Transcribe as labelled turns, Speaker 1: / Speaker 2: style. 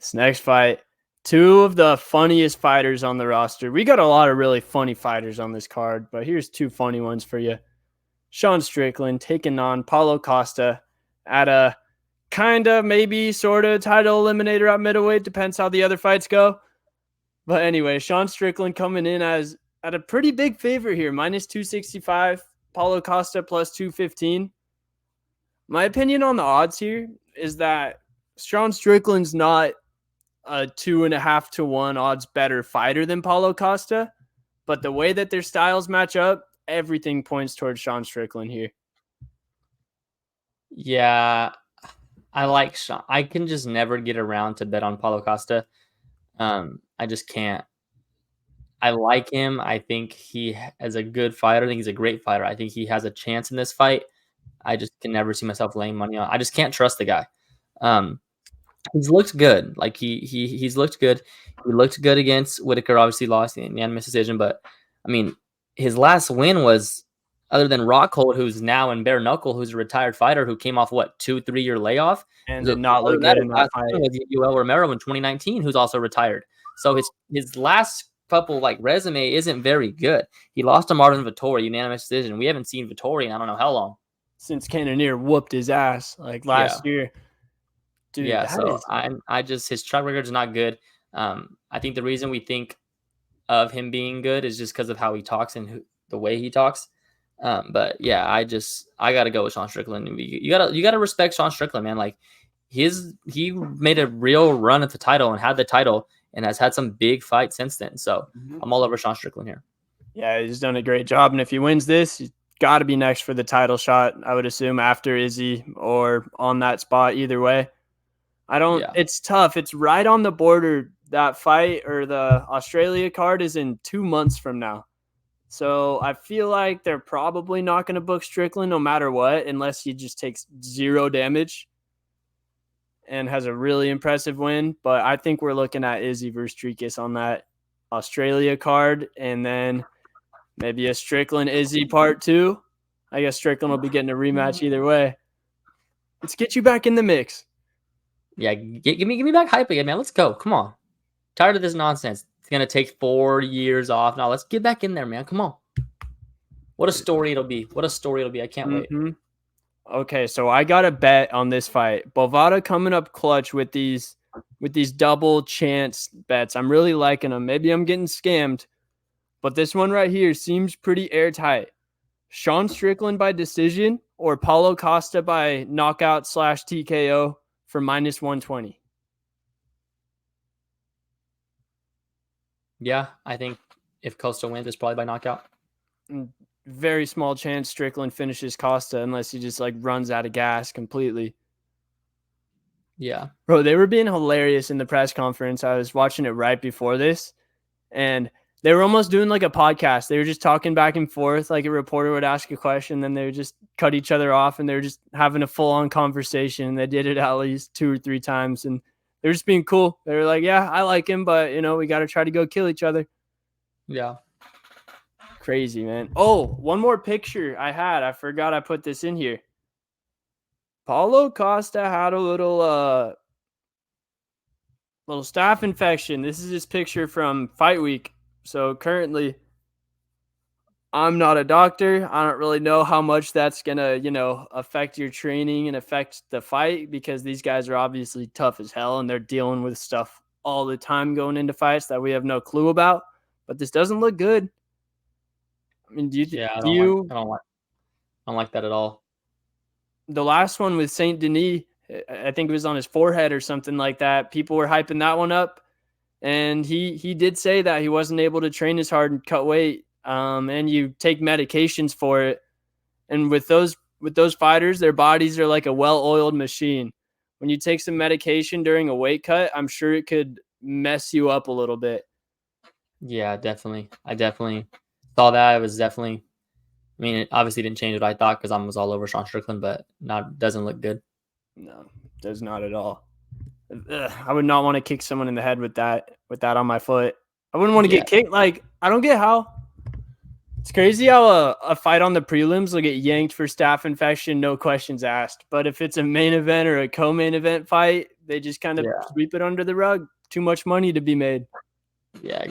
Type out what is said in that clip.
Speaker 1: This next fight, two of the funniest fighters on the roster. We got a lot of really funny fighters on this card, but here's two funny ones for you. Sean Strickland taking on Paulo Costa at a kind of, maybe, sort of title eliminator at middleweight. Depends how the other fights go. But anyway, Sean Strickland coming in as at a pretty big favorite here, minus 265. Paulo Costa plus 215. My opinion on the odds here is that Sean Strickland's not a 2.5 to 1 odds better fighter than Paulo Costa, but the way that their styles match up, everything points towards Sean Strickland here.
Speaker 2: Yeah, I like Sean. I can just never get around to bet on Paulo Costa. I just can't. I like him. I think he is a good fighter. I think he's a great fighter. I think he has a chance in this fight. I just can never see myself laying money on. I just can't trust the guy. He's looked good. Like he's looked good. He looked good against Whitaker. Obviously lost in the unanimous decision, but I mean, his last win was other than Rockhold, who's now in bare knuckle, who's a retired fighter who came off 2-3 year layoff
Speaker 1: and did not look good in that fight.
Speaker 2: With Yoel Romero in 2019, who's also retired. So his last couple resume isn't very good. He lost to Marvin Vettori, unanimous decision. We haven't seen Vettori in I don't know how long.
Speaker 1: Since Cannonier whooped his ass last year.
Speaker 2: Dude, yeah, so I just his track record is not good. I think the reason we think of him being good is just because of how he talks and the way he talks. But yeah, I gotta go with Sean Strickland. You gotta respect Sean Strickland, man. Like he made a real run at the title and had the title and has had some big fights since then. So I'm all over Sean Strickland here.
Speaker 1: Yeah, he's done a great job, and if he wins this, he's got to be next for the title shot. I would assume after Izzy or on that spot. Either way, It's tough. It's right on the border. That fight or the Australia card is in 2 months from now. So I feel like they're probably not going to book Strickland no matter what, unless he just takes 0 damage and has a really impressive win. But I think we're looking at Izzy versus Strikis on that Australia card, and then maybe a Strickland Izzy part 2. I guess Strickland will be getting a rematch either way. Let's get you back in the mix.
Speaker 2: Yeah, give me back hype again, man. Let's go. Come on. Tired of this nonsense. It's gonna take 4 years off. Now let's get back in there, man. Come on. What a story it'll be. I can't wait.
Speaker 1: Okay, so I got a bet on this fight. Bovada coming up clutch with these double chance bets. I'm really liking them. Maybe I'm getting scammed, but this one right here seems pretty airtight. Sean Strickland by decision or Paulo Costa by knockout / TKO for minus 120.
Speaker 2: Yeah, I think if Costa wins, it's probably by knockout.
Speaker 1: Very small chance Strickland finishes Costa unless he just runs out of gas completely.
Speaker 2: Yeah.
Speaker 1: Bro, they were being hilarious in the press conference. I was watching it right before this, and they were almost doing like a podcast. They were just talking back and forth. Like a reporter would ask a question, then they would just cut each other off, and they were just having a full-on conversation. They did it at least 2 or 3 times, and they were just being cool. They were like, yeah, I like him, but, we got to try to go kill each other.
Speaker 2: Yeah.
Speaker 1: Crazy, man. Oh, one more picture I had. I forgot I put this in here. Paulo Costa had a little staph infection. This is his picture from Fight Week. So currently, I'm not a doctor. I don't really know how much that's going to, affect your training and affect the fight, because these guys are obviously tough as hell and they're dealing with stuff all the time going into fights that we have no clue about. But this doesn't look good. I mean,
Speaker 2: I don't like that at all.
Speaker 1: The last one with Saint Denis, I think it was on his forehead or something like that. People were hyping that one up, and he did say that he wasn't able to train as hard and cut weight. And you take medications for it. And with those fighters, their bodies are like a well-oiled machine. When you take some medication during a weight cut, I'm sure it could mess you up a little bit.
Speaker 2: Yeah, definitely. I definitely saw that. It was definitely, I mean, it obviously didn't change what I thought because I was all over Sean Strickland, but doesn't look good.
Speaker 1: No, does not at all. I would not want to kick someone in the head with that on my foot. I wouldn't want to get kicked. I don't get how. It's crazy how a fight on the prelims will get yanked for staph infection, no questions asked. But if it's a main event or a co-main event fight, They just kind of
Speaker 2: Yeah.
Speaker 1: sweep it under the rug. Too much money to be made.
Speaker 2: Yeah.